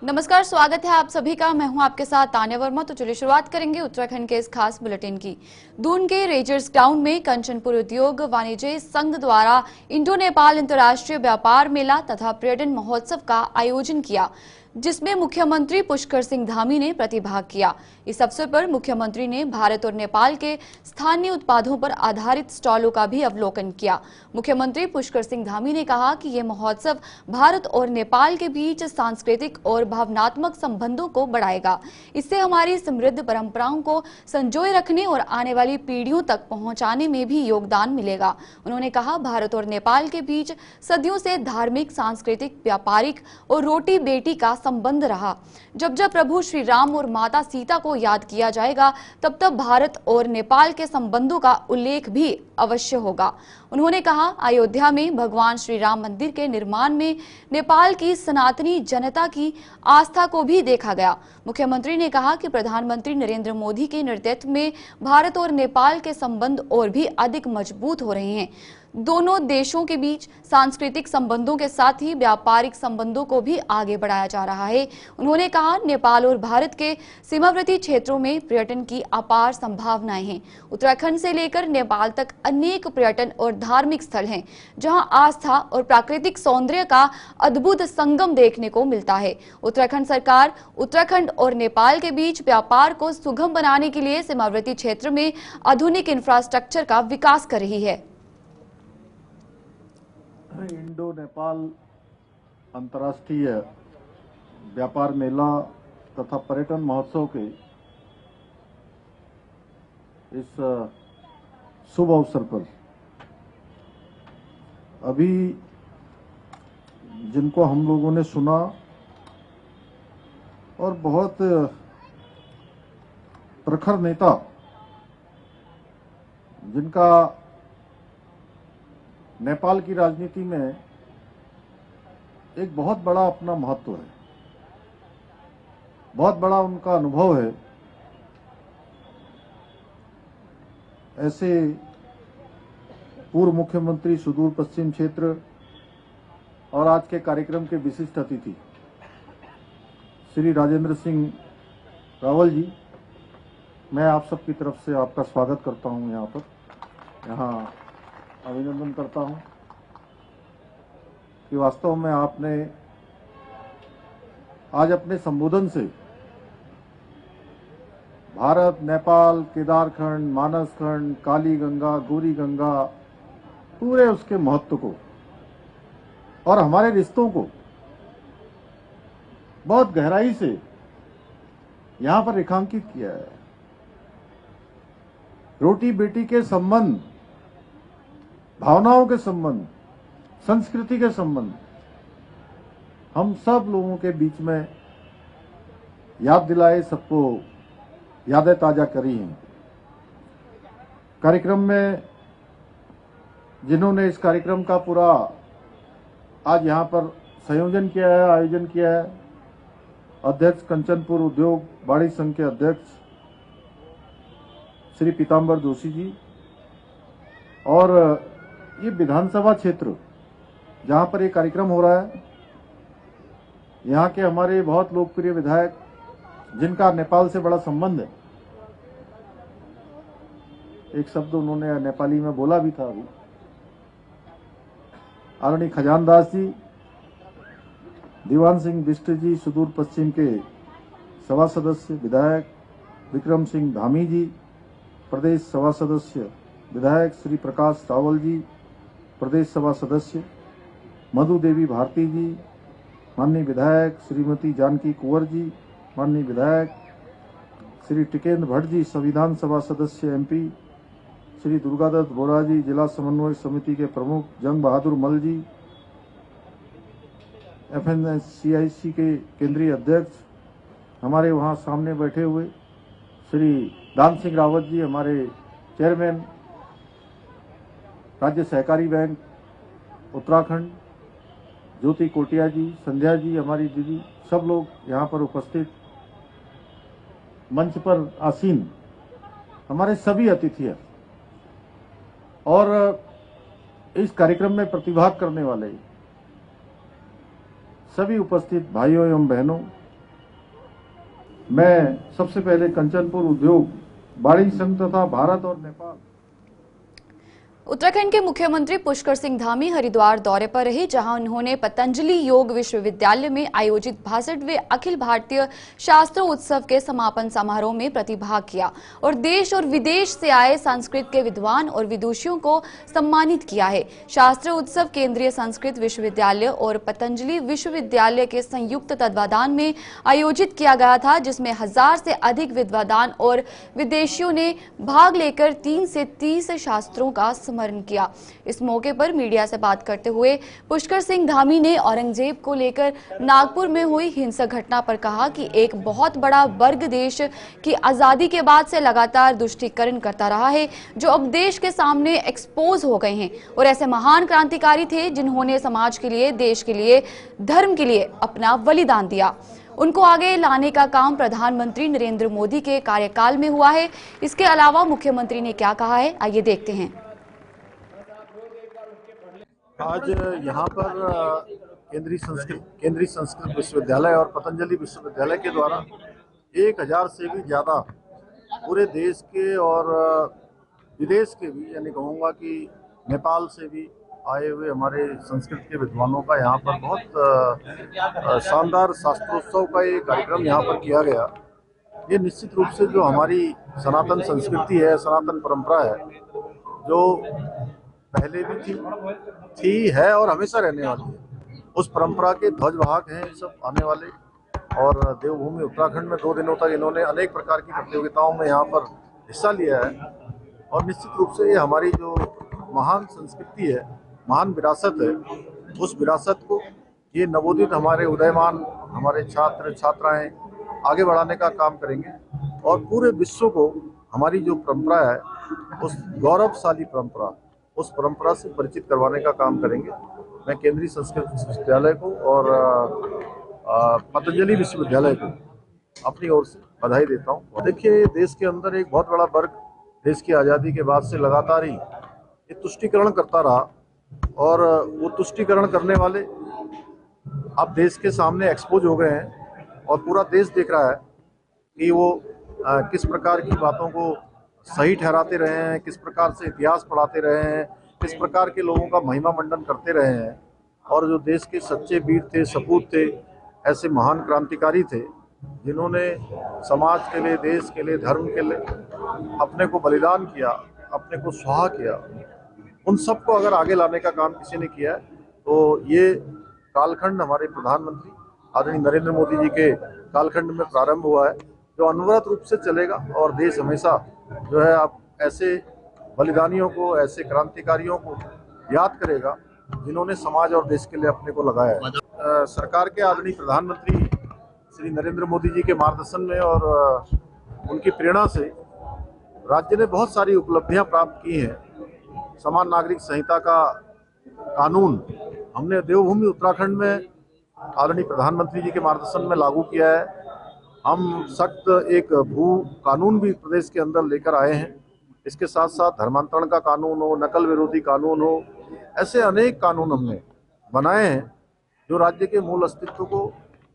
नमस्कार, स्वागत है आप सभी का। मैं हूं आपके साथ तान्या वर्मा। तो चलिए शुरुआत करेंगे उत्तराखंड के इस खास बुलेटिन की। दून के रेजर्स ग्राउंड में कंचनपुर उद्योग वाणिज्य संघ द्वारा इंडो नेपाल अंतर्राष्ट्रीय व्यापार मेला तथा पर्यटन महोत्सव का आयोजन किया, जिसमें मुख्यमंत्री पुष्कर सिंह धामी ने प्रतिभाग किया। इस अवसर पर मुख्यमंत्री ने भारत और नेपाल के स्थानीय उत्पादों पर आधारित स्टॉलों का भी अवलोकन किया। मुख्यमंत्री पुष्कर सिंह धामी ने कहा कि ये महोत्सव भारत और नेपाल के बीच सांस्कृतिक और भावनात्मक संबंधों को बढ़ाएगा। इससे हमारी समृद्ध परंपराओं को संजोए रखने और आने वाली पीढ़ियों तक पहुंचाने में भी योगदान मिलेगा। उन्होंने कहा, भारत और नेपाल के बीच सदियों से धार्मिक, सांस्कृतिक, व्यापारिक और रोटी बेटी का संबंध रहा। जब जब प्रभु श्री राम और माता सीता को याद किया जाएगा, तब तब भारत और नेपाल के संबंधों का उल्लेख भी अवश्य होगा। उन्होंने कहा, अयोध्या में भगवान श्री राम मंदिर के निर्माण में नेपाल की सनातनी जनता की आस्था को भी देखा गया। मुख्यमंत्री ने कहा कि प्रधानमंत्री नरेंद्र मोदी के नेतृत्व में भारत और नेपाल के संबंध और भी अधिक मजबूत हो रहे हैं। दोनों देशों के बीच सांस्कृतिक संबंधों के साथ ही व्यापारिक संबंधों को भी आगे बढ़ाया जा रहा है। उन्होंने कहा, नेपाल और भारत के सीमावर्ती क्षेत्रों में पर्यटन की अपार संभावनाएं हैं। उत्तराखंड से लेकर नेपाल तक अनेक पर्यटन और धार्मिक स्थल हैं, जहां आस्था और प्राकृतिक सौंदर्य का अद्भुत संगम देखने को मिलता है। उत्तराखंड सरकार उत्तराखंड और नेपाल के बीच व्यापार को सुगम बनाने के लिए सीमावर्ती क्षेत्र में आधुनिक इंफ्रास्ट्रक्चर का विकास कर रही है। इंडो नेपाल अंतर्राष्ट्रीय व्यापार मेला तथा पर्यटन महोत्सव के इस शुभ अवसर पर अभी जिनको हम लोगों ने सुना और बहुत प्रखर नेता जिनका नेपाल की राजनीति में एक बहुत बड़ा अपना महत्व है, बहुत बड़ा उनका अनुभव है, ऐसे पूर्व मुख्यमंत्री सुदूर पश्चिम क्षेत्र और आज के कार्यक्रम के विशिष्ट अतिथि श्री राजेंद्र सिंह रावल जी, मैं आप सबकी तरफ से आपका स्वागत करता हूं। यहाँ अभिनंदन करता हूं कि वास्तव में आपने आज अपने संबोधन से भारत, नेपाल, केदारखंड, मानसखंड, काली गंगा, गौरी गंगा, पूरे उसके महत्व को और हमारे रिश्तों को बहुत गहराई से यहां पर रेखांकित किया है। रोटी बेटी के संबंध, भावनाओं के संबंध, संस्कृति के संबंध हम सब लोगों के बीच में याद दिलाए, सबको यादें ताजा करी हैं। कार्यक्रम में जिन्होंने इस कार्यक्रम का पूरा आज यहां पर संयोजन किया है, आयोजन किया है, अध्यक्ष कंचनपुर उद्योग वाणिज्य संघ के अध्यक्ष श्री पीताम्बर जोशी जी, और ये विधानसभा क्षेत्र जहां पर ये कार्यक्रम हो रहा है, यहाँ के हमारे बहुत लोकप्रिय विधायक जिनका नेपाल से बड़ा संबंध है, एक शब्द उन्होंने नेपाली में बोला भी था अभी, आदरणीय खजानदास जी, दीवान सिंह बिष्ट जी सुदूर पश्चिम के सभा सदस्य विधायक, विक्रम सिंह धामी जी प्रदेश सभा सदस्य विधायक, श्री प्रकाश रावल जी प्रदेश सभा सदस्य, मधु देवी भारती जी माननीय विधायक, श्रीमती जानकी कुंवर जी माननीय विधायक, श्री टिकेंद्र भट्ट जी संविधान सभा सदस्य एमपी, श्री दुर्गादत्त बोरा जी जिला समन्वय समिति के प्रमुख, जंग बहादुर मल जी FNCIC के केंद्रीय अध्यक्ष, हमारे वहां सामने बैठे हुए श्री दान सिंह रावत जी हमारे चेयरमैन राज्य सहकारी बैंक उत्तराखंड, ज्योति कोटिया जी, संध्या जी हमारी दीदी, सब लोग यहाँ पर उपस्थित, मंच पर आसीन हमारे सभी अतिथि और इस कार्यक्रम में प्रतिभाग करने वाले सभी उपस्थित भाइयों एवं बहनों, मैं सबसे पहले कंचनपुर उद्योग वाणिज्य संघ तथा भारत और नेपाल। उत्तराखंड के मुख्यमंत्री पुष्कर सिंह धामी हरिद्वार दौरे पर रहे, जहां उन्होंने पतंजलि योग विश्वविद्यालय में आयोजित 62वें अखिल भारतीय शास्त्र उत्सव के समापन समारोह में प्रतिभाग किया और देश और विदेश से आए संस्कृत के विद्वान और विदुषियों को सम्मानित किया है। शास्त्र उत्सव केंद्रीय संस्कृत विश्वविद्यालय और पतंजलि विश्वविद्यालय के संयुक्त तत्वाधान में आयोजित किया गया था, जिसमें 1000 से अधिक विद्वान और विदेशियों ने भाग लेकर 3 से 30 शास्त्रों का स्मरण किया। इस मौके पर मीडिया से बात करते हुए पुष्कर सिंह धामी ने औरंगजेब को लेकर नागपुर में हुई हिंसक घटना पर कहा कि एक बहुत बड़ा वर्ग देश की आजादी के बाद से लगातार तुष्टीकरण करता रहा है, जो अब देश के सामने एक्सपोज हो गए हैं और ऐसे महान क्रांतिकारी थे जिन्होंने समाज के लिए, देश के लिए, धर्म के लिए अपना बलिदान दिया। उनको आगे लाने का काम प्रधानमंत्री नरेंद्र मोदी के कार्यकाल में हुआ है। इसके अलावा मुख्यमंत्री ने क्या कहा है, आइए देखते हैं। आज यहाँ पर केंद्रीय संस्कृत विश्वविद्यालय और पतंजलि विश्वविद्यालय के द्वारा 1000 से भी ज़्यादा पूरे देश के और विदेश के भी, यानी कहूँगा कि नेपाल से भी आए हुए हमारे संस्कृत के विद्वानों का यहाँ पर बहुत शानदार शास्त्रोत्सव का ये कार्यक्रम यहाँ पर किया गया। ये निश्चित रूप से जो हमारी सनातन संस्कृति है, सनातन परंपरा है, जो पहले भी थी है और हमेशा रहने वाली है, उस परंपरा के ध्वजवाहक हैं सब आने वाले। और देवभूमि उत्तराखंड में 2 दिनों तक इन्होंने अनेक प्रकार की प्रतियोगिताओं में यहाँ पर हिस्सा लिया है और निश्चित रूप से ये हमारी जो महान संस्कृति है, महान विरासत है, उस विरासत को ये नवोदित हमारे उदयमान हमारे छात्र छात्राएं आगे बढ़ाने का काम करेंगे और पूरे विश्व को हमारी जो परंपरा है, उस गौरवशाली परंपरा, उस परंपरा से परिचित करवाने का काम करेंगे। मैं केंद्रीय संस्कृत विश्वविद्यालय को और पतंजलि विश्वविद्यालय को अपनी ओर से बधाई देता हूँ। देखिए, देश के अंदर एक बहुत बड़ा वर्ग देश की आज़ादी के बाद से लगातार ही ये तुष्टीकरण करता रहा और वो तुष्टीकरण करने वाले अब देश के सामने एक्सपोज हो गए हैं और पूरा देश देख रहा है कि वो किस प्रकार की बातों को सही ठहराते रहे हैं, किस प्रकार से इतिहास पढ़ाते रहे हैं, किस प्रकार के लोगों का महिमा मंडन करते रहे हैं। और जो देश के सच्चे वीर थे, सपूत थे, ऐसे महान क्रांतिकारी थे जिन्होंने समाज के लिए, देश के लिए, धर्म के लिए अपने को बलिदान किया, अपने को स्वाहा किया, उन सबको अगर आगे लाने का काम किसी ने किया है तो ये कालखंड हमारे प्रधानमंत्री आदरणीय नरेंद्र मोदी जी के कालखंड में प्रारंभ हुआ है, जो अनवरत रूप से चलेगा और देश हमेशा जो है आप ऐसे बलिदानियों को, ऐसे क्रांतिकारियों को याद करेगा जिन्होंने समाज और देश के लिए अपने को लगाया है। सरकार के आदरणीय प्रधानमंत्री श्री नरेंद्र मोदी जी के मार्गदर्शन में और उनकी प्रेरणा से राज्य ने बहुत सारी उपलब्धियां प्राप्त की हैं। समान नागरिक संहिता का कानून हमने देवभूमि उत्तराखंड में आदरणीय प्रधानमंत्री जी के मार्गदर्शन में लागू किया है। हम सख्त एक भू कानून भी प्रदेश के अंदर लेकर आए हैं। इसके साथ साथ धर्मांतरण का कानून हो, नकल विरोधी कानून हो, ऐसे अनेक कानून हमने बनाए हैं जो राज्य के मूल अस्तित्व को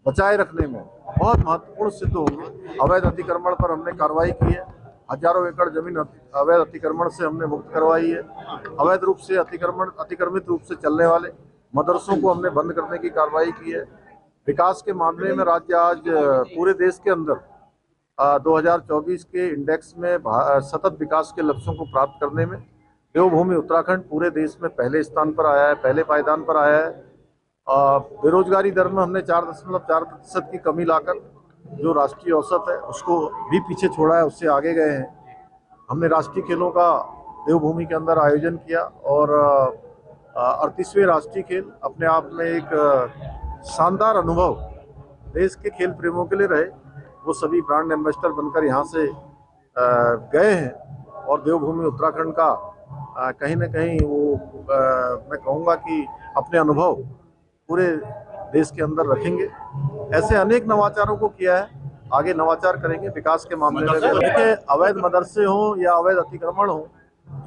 बचाए रखने में बहुत महत्वपूर्ण सिद्ध होंगे। अवैध अतिक्रमण पर हमने कार्रवाई की है, हजारों एकड़ जमीन अवैध अतिक्रमण से हमने मुक्त करवाई है। अवैध रूप से अतिक्रमित रूप से चलने वाले मदरसों को हमने बंद करने की कार्रवाई की है। विकास के मामले में राज्य आज पूरे देश के अंदर 2024 के इंडेक्स में सतत विकास के लक्ष्यों को प्राप्त करने में देवभूमि उत्तराखंड पूरे देश में पहले स्थान पर आया है, पहले पायदान पर आया है। बेरोजगारी दर में हमने 4.4% की कमी लाकर जो राष्ट्रीय औसत है उसको भी पीछे छोड़ा है, उससे आगे गए हैं। हमने राष्ट्रीय खेलों का देवभूमि के अंदर आयोजन किया और 38वें राष्ट्रीय खेल अपने आप में एक शानदार अनुभव देश के खेल प्रेमियों के लिए रहे। वो सभी ब्रांड एम्बेसडर बनकर यहाँ से गए हैं और देवभूमि उत्तराखंड का कहीं ना कहीं वो मैं कहूँगा कि अपने अनुभव पूरे देश के अंदर रखेंगे। ऐसे अनेक नवाचारों को किया है, आगे नवाचार करेंगे विकास के मामले में। देखिए, अवैध मदरसे हों या अवैध अतिक्रमण हो,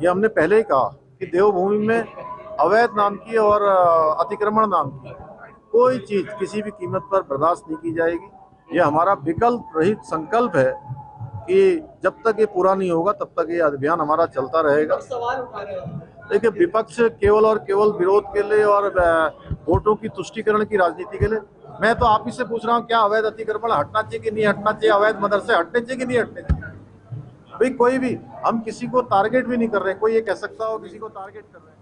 ये हमने पहले ही कहा कि देवभूमि में अवैध नाम की और अतिक्रमण नाम की कोई चीज़ किसी भी कीमत पर बर्दाश्त नहीं की जाएगी। ये हमारा विकल्प रहित संकल्प है कि जब तक ये पूरा नहीं होगा तब तक ये अभियान हमारा चलता रहेगा। देखिए, विपक्ष केवल और केवल विरोध के लिए और वोटों की तुष्टीकरण की राजनीति के लिए, मैं तो आप ही से पूछ रहा हूँ, क्या अवैध अतिक्रमण हटना चाहिए कि नहीं हटना चाहिए? अवैध मदरसे हटने चाहिए कि नहीं हटने चाहिए? भाई कोई भी, हम किसी को टारगेट भी नहीं कर रहे। कोई ये कह सकता हो किसी को टारगेट कर रहे हैं?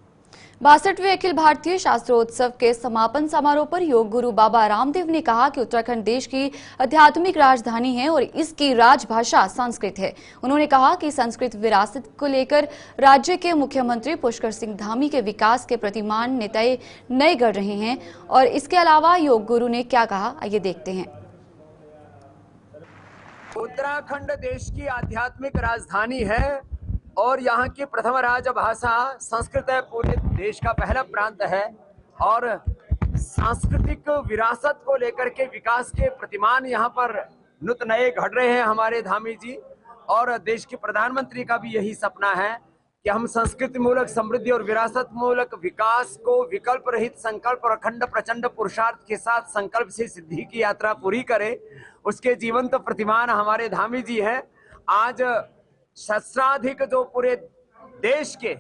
62वें अखिल भारतीय शास्त्रोत्सव के समापन समारोह पर योग गुरु बाबा रामदेव ने कहा कि उत्तराखंड देश की आध्यात्मिक राजधानी है और इसकी राजभाषा संस्कृत है। उन्होंने कहा कि संस्कृत विरासत को लेकर राज्य के मुख्यमंत्री पुष्कर सिंह धामी के विकास के प्रतिमान नए गढ़ रहे हैं। और इसके अलावा योग गुरु ने क्या कहा, आइए देखते हैं। उत्तराखंड देश की आध्यात्मिक राजधानी है और यहाँ की प्रथम राजभाषा संस्कृत है। पूरे देश का पहला प्रांत है और सांस्कृतिक विरासत को लेकर के विकास के प्रतिमान यहाँ पर नुत नए घड़ रहे हैं हमारे धामी जी। और देश के प्रधानमंत्री का भी यही सपना है कि हम संस्कृति मूलक समृद्धि और विरासत मूलक विकास को विकल्प रहित संकल्प और अखंड प्रचंड पुरुषार्थ के साथ संकल्प से सिद्धि की यात्रा पूरी करें। उसके जीवंत प्रतिमान हमारे धामी जी हैं। आज सहस्राधिक जो पूरे देश के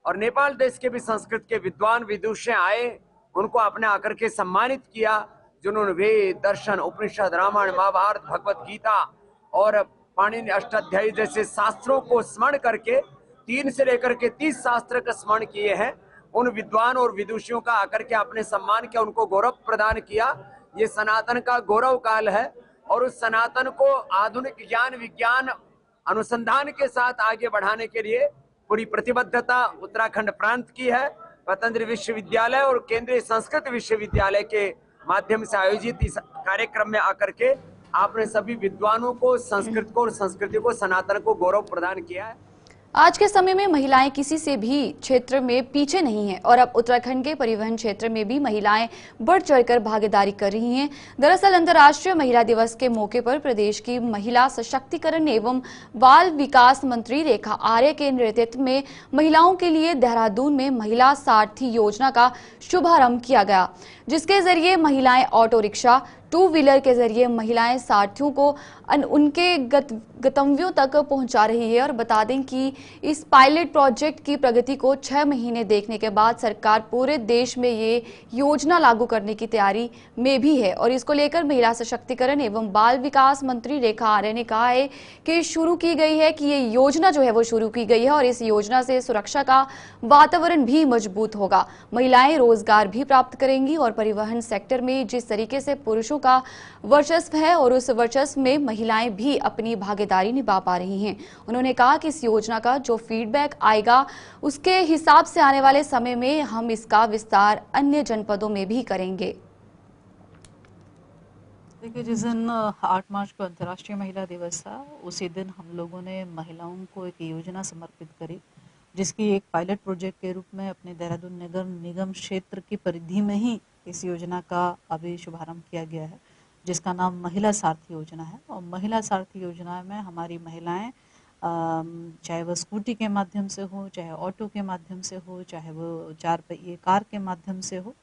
और नेपाल देश के भी संस्कृत के विद्वान विदुषी आए, उनको आपने आकर के सम्मानित किया, जिन्होंने वेद, दर्शन, उपनिषद, रामायण, महाभारत, भगवत गीता और पाणिनि अष्टाध्यायी जैसे शास्त्रों को स्मरण करके 3 से लेकर के 30 शास्त्र का स्मरण किए हैं। उन विद्वान और विदुषियों का आकर के आपने सम्मान किया, उनको गौरव प्रदान किया। ये सनातन का गौरव काल है और उस सनातन को आधुनिक ज्ञान विज्ञान अनुसंधान के साथ आगे बढ़ाने के लिए पूरी प्रतिबद्धता उत्तराखंड प्रांत की है। पतंजलि विश्वविद्यालय और केंद्रीय संस्कृत विश्वविद्यालय के माध्यम से आयोजित इस कार्यक्रम में आकर के आपने सभी विद्वानों को संस्कृत को और संस्कृति को सनातन को गौरव प्रदान किया है। आज के समय में महिलाएं किसी से भी क्षेत्र में पीछे नहीं हैं और अब उत्तराखंड के परिवहन क्षेत्र में भी महिलाएं बढ़ चढ़कर भागीदारी कर रही हैं। दरअसल अंतर्राष्ट्रीय महिला दिवस के मौके पर प्रदेश की महिला सशक्तिकरण एवं बाल विकास मंत्री रेखा आर्य के नेतृत्व में महिलाओं के लिए देहरादून में महिला सारथी योजना का शुभारंभ किया गया, जिसके जरिए महिलाएं ऑटो रिक्शा, 2 व्हीलर के जरिए महिलाएं सारथियों को उनके गंतव्यों तक पहुंचा रही है। और बता दें कि इस पायलट प्रोजेक्ट की प्रगति को 6 महीने देखने के बाद सरकार पूरे देश में ये योजना लागू करने की तैयारी में भी है। और इसको लेकर महिला सशक्तिकरण एवं बाल विकास मंत्री रेखा आर्य ने कहा है कि शुरू की गई है कि ये योजना जो है वो शुरू की गई है और इस योजना से सुरक्षा का वातावरण भी मजबूत होगा, महिलाएं रोजगार भी प्राप्त करेंगी और परिवहन सेक्टर में जिस तरीके से पुरुषों का वर्चस्व है और उस वर्चस्व में महिलाएं भी अपनी भागीदारी निभा पा रही हैं। उन्होंने कहा कि इस योजना का जो फीडबैक आएगा उसके हिसाब से आने वाले समय में हम इसका विस्तार अन्य जनपदों में भी करेंगे। देखिए, जिस दिन 8 मार्च को अंतर्राष्ट्रीय महिला दिवस था, उसी दिन हम लोगों ने महिलाओं को एक योजना समर्पित करी, जिसकी एक पायलट प्रोजेक्ट के रूप में अपने देहरादून नगर निगम क्षेत्र की परिधि में ही इस योजना का अभी शुभारंभ किया गया है, जिसका नाम महिला सारथी योजना है। और महिला सारथी योजना में हमारी महिलाएं चाहे वो स्कूटी के माध्यम से हो, चाहे ऑटो के माध्यम से हो, चाहे वो 4 पहिए कार के माध्यम से हो,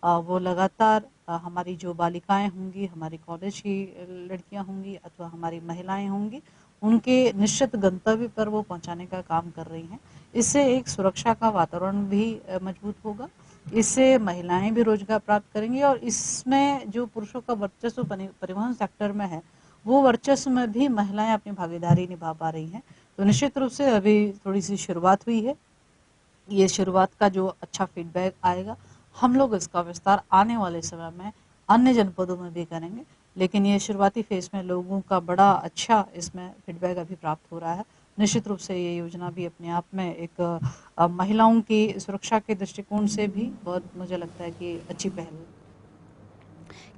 वो लगातार हमारी जो बालिकाएं होंगी, हमारी कॉलेज की लड़कियां होंगी अथवा हमारी महिलाएं होंगी, उनके निश्चित गंतव्य पर वो पहुंचाने का काम कर रही हैं। इससे एक सुरक्षा का वातावरण भी मजबूत होगा, इससे महिलाएं भी रोजगार प्राप्त करेंगी और इसमें जो पुरुषों का वर्चस्व परिवहन सेक्टर में है, वो वर्चस्व में भी महिलाएं अपनी भागीदारी निभा पा रही हैं। तो निश्चित रूप से अभी थोड़ी सी शुरुआत हुई है। ये शुरुआत का जो अच्छा फीडबैक आएगा, हम लोग इसका विस्तार आने वाले समय में अन्य जनपदों में भी करेंगे, लेकिन ये शुरुआती फेज में लोगों का बड़ा अच्छा इसमें फीडबैक अभी प्राप्त हो रहा है। निश्चित रूप से ये योजना भी अपने आप में एक महिलाओं की सुरक्षा के दृष्टिकोण से भी बहुत, मुझे लगता है कि अच्छी पहल है।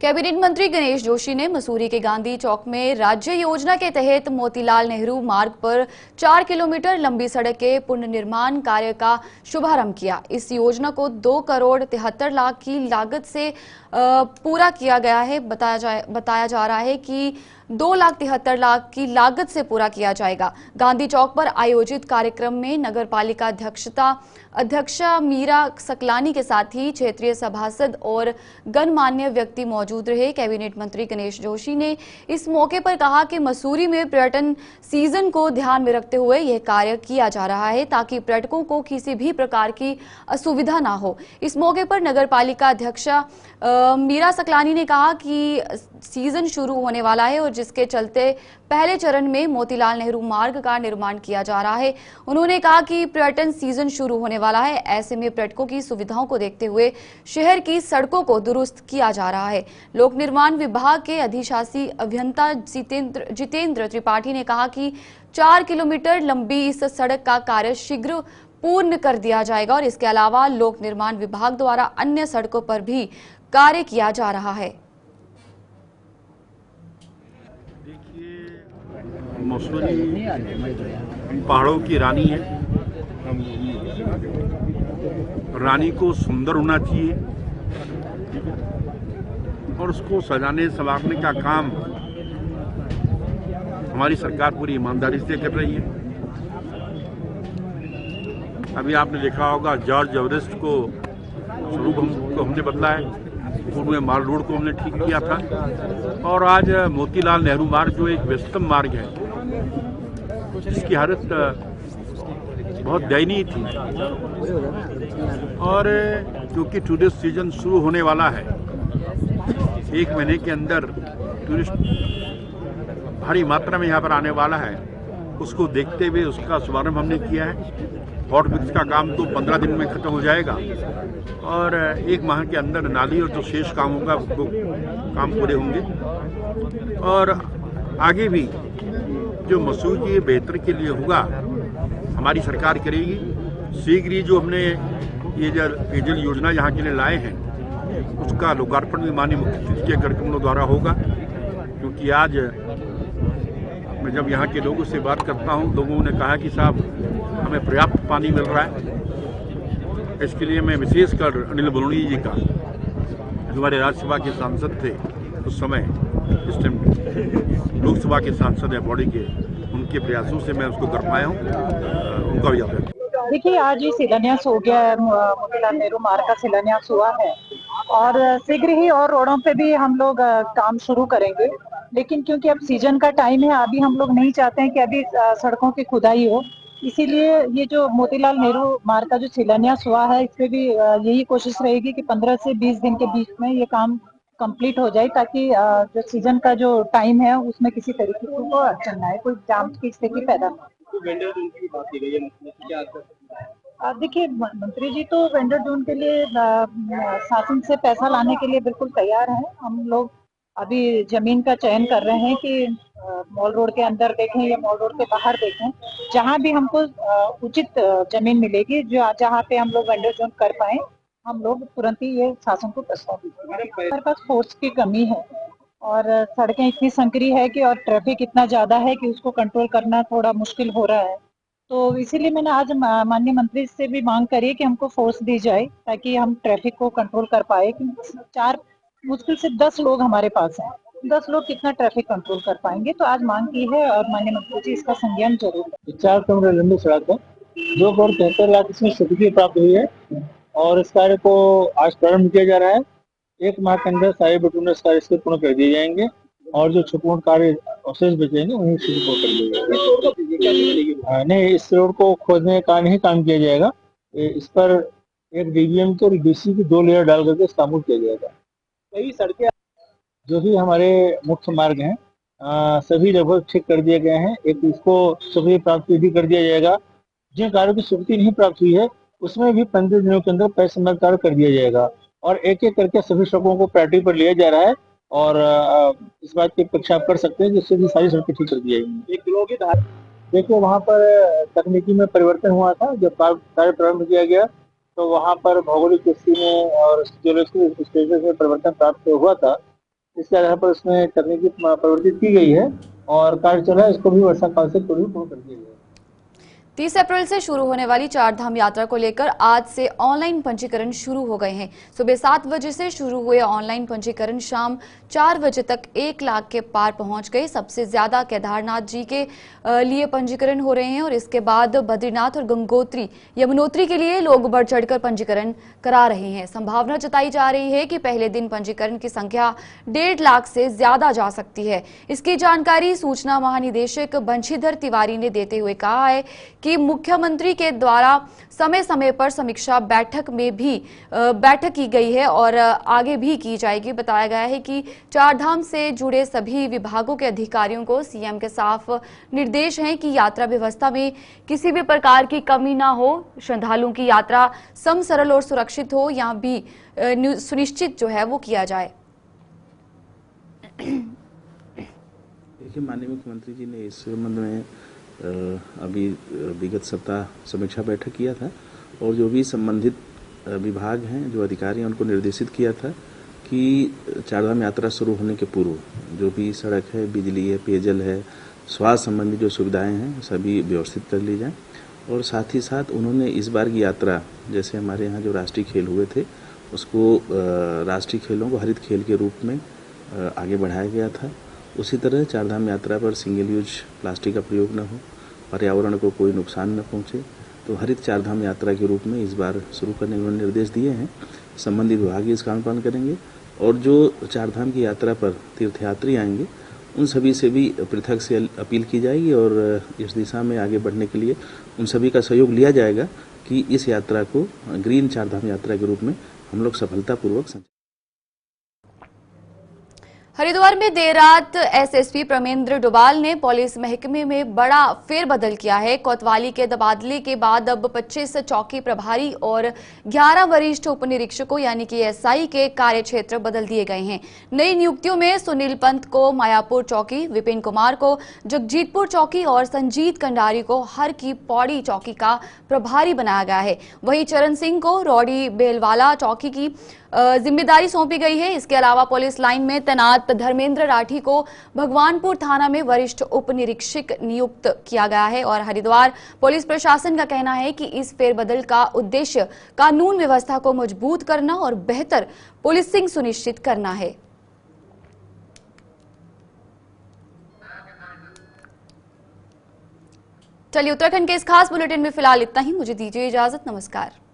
कैबिनेट मंत्री गणेश जोशी ने मसूरी के गांधी चौक में राज्य योजना के तहत मोतीलाल नेहरू मार्ग पर 4 किलोमीटर लंबी सड़क के पुनर्निर्माण कार्य का शुभारंभ किया। इस योजना को 2 करोड़ 73 लाख की लागत से पूरा किया गया है। बताया जा रहा है कि 2,73,00,000 की लागत से पूरा किया जाएगा। गांधी चौक पर आयोजित कार्यक्रम में नगर पालिका अध्यक्षा मीरा सकलानी के साथ ही क्षेत्रीय सभासद और गणमान्य व्यक्ति मौजूद रहे। कैबिनेट मंत्री गणेश जोशी ने इस मौके पर कहा कि मसूरी में पर्यटन सीजन को ध्यान में रखते हुए यह कार्य किया जा रहा है ताकि पर्यटकों को किसी भी प्रकार की असुविधा ना हो। इस मौके पर नगर पालिका अध्यक्षा मीरा सकलानी ने कहा कि सीजन शुरू होने वाला है और जिसके चलते पहले चरण में मोतीलाल नेहरू मार्ग का निर्माण किया जा रहा है। उन्होंने कहा कि पर्यटन सीजन शुरू होने वाला है, ऐसे में पर्यटकों की सुविधाओं को देखते हुए शहर की सड़कों को दुरुस्त किया जा रहा है। लोक निर्माण विभाग के अधिशासी अभियंता जितेंद्र त्रिपाठी ने कहा कि 4 किलोमीटर लंबी इस सड़क का कार्य शीघ्र पूर्ण कर दिया जाएगा और इसके अलावा लोक निर्माण विभाग द्वारा अन्य सड़कों पर भी कार्य किया जा रहा है। मसूरी पहाड़ों की रानी है। रानी को सुंदर होना चाहिए और उसको सजाने संवारने का काम हमारी सरकार पूरी ईमानदारी से कर रही है। अभी आपने देखा होगा जॉर्ज एवरेस्ट को स्वरूप हमने बदला है, पूर्व में माल रोड को हमने ठीक किया था और आज मोतीलाल नेहरू मार्ग जो एक व्यस्तम मार्ग है जिसकी हालत बहुत दयनीय थी और क्योंकि टूरिस्ट सीजन शुरू होने वाला है, 1 महीने के अंदर टूरिस्ट भारी मात्रा में यहाँ पर आने वाला है, उसको देखते हुए उसका शुभारंभ हमने किया है। हॉट मिक्स का काम तो 15 दिन में खत्म हो जाएगा और 1 माह के अंदर नाली और जो शेष काम होगा वो काम पूरे होंगे और आगे भी जो मसूरी के बेहतर के लिए होगा हमारी सरकार करेगी। शीघ्र ही जो हमने ये पेयजल योजना यहाँ के लिए लाए हैं उसका लोकार्पण भी माननीय मुख्यमंत्री के कार्यक्रमों द्वारा होगा, क्योंकि आज मैं जब यहाँ के लोगों से बात करता हूँ, लोगों ने कहा कि साहब हमें पर्याप्त पानी मिल रहा है। इसके लिए मैं विशेषकर अनिल बलूनी जी का, जो हमारे राज्यसभा के सांसद थे उस समय, इस टाइम लोकसभा के सांसद है बॉडी के, उनके प्रयासों से मैं उसको कर पाया हूँ, उनका भी आभार। देखिए, आज ही शिलान्यास हो गया है, मोतीलाल नेहरू मार्ग का शिलान्यास हुआ है और शीघ्र ही और रोडों पे भी हम लोग काम शुरू करेंगे। लेकिन क्योंकि अब सीजन का टाइम है, अभी हम लोग नहीं चाहते हैं कि अभी सड़कों की खुदाई हो, इसीलिए ये जो मोतीलाल नेहरू मार्ग का जो शिलान्यास हुआ है, इस पे भी यही कोशिश रहेगी कि 15 से 20 दिन के बीच में ये काम कंप्लीट हो जाए ताकि जो सीजन का जो टाइम है उसमें किसी तरीके की कोई अड़चन ना आए, कोई जाम की स्थिति पैदा ना हो। देखिए, मंत्री जी तो वेंडर जोन के लिए शासन से पैसा लाने के लिए बिल्कुल तैयार हैं। हम लोग अभी जमीन का चयन कर रहे हैं कि मॉल रोड के अंदर देखें या मॉल रोड के बाहर देखें, जहां भी हमको उचित जमीन मिलेगी जहां पे हम लोग वेंडर जोन कर पाए, हम लोग तुरंत ही ये शासन को प्रस्ताव देंगे। हमारे पास फोर्स की कमी है और सड़कें इतनी संकरी है कि और ट्रैफिक इतना ज्यादा है कि उसको कंट्रोल करना थोड़ा मुश्किल हो रहा है। तो इसीलिए मैंने आज माननीय मंत्री से भी मांग करी है कि हमको फोर्स दी जाए ताकि हम ट्रैफिक को कंट्रोल कर पाए। कि 4 मुश्किल से 10 लोग हमारे पास हैं, 10 लोग कितना ट्रैफिक कंट्रोल कर पाएंगे। तो आज मांग की है और माननीय मंत्री जी इसका संज्ञान जरूर है। 4 किलोमीटर लंबी सड़क है, 2 करोड़ 73 लाख इसमें स्वीकृति प्राप्त हुई है और इस कार्य को आज प्रारंभ किया जा रहा है। 1 माह के अंदर सारे बिटुमिनस कार्य इसके पूर्ण कर दिए जाएंगे और जो छोटे मोटे कार्य अवशेष बचेंगे उन्हें शुरू कर दिया जाएगा। नहीं, इस रोड को खोदने का नहीं काम किया जाएगा, इस पर एक डीवीएम की और डीसी की 2 लेयर डाल करके इसका अमूल किया जाएगा। कई सड़कें जो भी हमारे मुख्य मार्ग हैं सभी लगभग ठीक कर दिए गए हैं। एक इसको स्वीकृति प्राप्ति भी कर दिया जाएगा। जिन कार्यों की स्वीकृति नहीं प्राप्त हुई है उसमें भी 15 दिनों के अंदर पैसे कार्य कर दिया जाएगा और एक एक करके सभी सड़कों को प्रायोरिटी पर लिया जा रहा है और इस बात की अपेक्षा आप कर सकते हैं जिससे भी सारी सड़कें ठीक कर दी जाएंगी। देखिए, वहाँ पर तकनीकी में परिवर्तन हुआ था, जब कार्य प्रारंभ किया गया तो वहाँ पर भौगोलिक स्थिति में और जियोलॉजिकल स्टेटस में परिवर्तन प्राप्त हुआ था। इसके आधार पर उसमें तकनीकी परिवर्तित की गई है और कार्य चल रहा है, इसको भी वर्षा काल से पूर्ण कर दिया गया है। 30 अप्रैल से शुरू होने वाली चारधाम यात्रा को लेकर आज से ऑनलाइन पंजीकरण शुरू हो गए हैं। सुबह 7 बजे से शुरू हुए ऑनलाइन पंजीकरण शाम 4 बजे तक 1 लाख के पार पहुंच गए। सबसे ज्यादा केदारनाथ जी के लिए पंजीकरण हो रहे हैं और इसके बाद बद्रीनाथ और गंगोत्री यमुनोत्री के लिए लोग बढ़ चढ़कर पंजीकरण करा रहे हैं। संभावना जताई जा रही है कि पहले दिन पंजीकरण की संख्या 1.5 लाख से ज्यादा जा सकती है। इसकी जानकारी सूचना महानिदेशक बंशीधर तिवारी ने देते हुए कहा है कि मुख्यमंत्री के द्वारा समय समय पर समीक्षा बैठक में भी बैठक की गई है और आगे भी की जाएगी। बताया गया है कि चारधाम से जुड़े सभी विभागों के अधिकारियों को सीएम के साफ निर्देश हैं कि यात्रा व्यवस्था में किसी भी प्रकार की कमी ना हो, श्रद्धालुओं की यात्रा सम सरल और सुरक्षित हो, यहाँ भी सुनिश्चित जो है वो किया जाए। देखिए, माननीय मुख्यमंत्री जी ने इस संबंध में अभी विगत सप्ताह समीक्षा बैठक किया था और जो भी संबंधित विभाग हैं, जो अधिकारी हैं, उनको निर्देशित किया था कि चारधाम यात्रा शुरू होने के पूर्व जो भी सड़क है, बिजली है, पेयजल है, स्वास्थ्य संबंधी जो सुविधाएं हैं सभी व्यवस्थित कर ली जाएं। और साथ ही साथ उन्होंने इस बार की यात्रा, जैसे हमारे यहाँ जो राष्ट्रीय खेल हुए थे उसको राष्ट्रीय खेलों को हरित खेल के रूप में आगे बढ़ाया गया था, उसी तरह चारधाम यात्रा पर सिंगल यूज प्लास्टिक का प्रयोग न हो, पर्यावरण को कोई नुकसान न पहुंचे, तो हरित चारधाम यात्रा के रूप में इस बार शुरू करने के निर्देश दिए हैं। संबंधित विभाग इसका अनुपालन करेंगे और जो चारधाम की यात्रा पर तीर्थयात्री आएंगे उन सभी से भी पृथक से अपील की जाएगी और इस दिशा में आगे बढ़ने के लिए उन सभी का सहयोग लिया जाएगा कि इस यात्रा को ग्रीन चारधाम यात्रा के रूप में हम लोग सफलतापूर्वक। हरिद्वार में देर रात एसएसपी प्रमेंद्र डोभाल ने पुलिस महकमे में बड़ा फेरबदल किया है। कोतवाली के तबादले के बाद अब 25 चौकी प्रभारी और 11 वरिष्ठ उप निरीक्षकों यानी कि एसआई के कार्यक्षेत्र बदल दिए गए हैं। नई नियुक्तियों में सुनील पंत को मायापुर चौकी, विपिन कुमार को जगजीतपुर चौकी और संजीत कंडारी को हर की पौड़ी चौकी का प्रभारी बनाया गया है। वहीं चरण सिंह को रौड़ी बेलवाला चौकी की जिम्मेदारी सौंपी गई है। इसके अलावा पुलिस लाइन में तैनात धर्मेंद्र राठी को भगवानपुर थाना में वरिष्ठ उप निरीक्षक नियुक्त किया गया है और हरिद्वार पुलिस प्रशासन का कहना है कि इस फेरबदल का उद्देश्य कानून व्यवस्था को मजबूत करना और बेहतर पुलिसिंग सुनिश्चित करना है। चलिए, उत्तराखंड के इस खास बुलेटिन में फिलहाल इतना ही। मुझे दीजिए इजाजत। नमस्कार।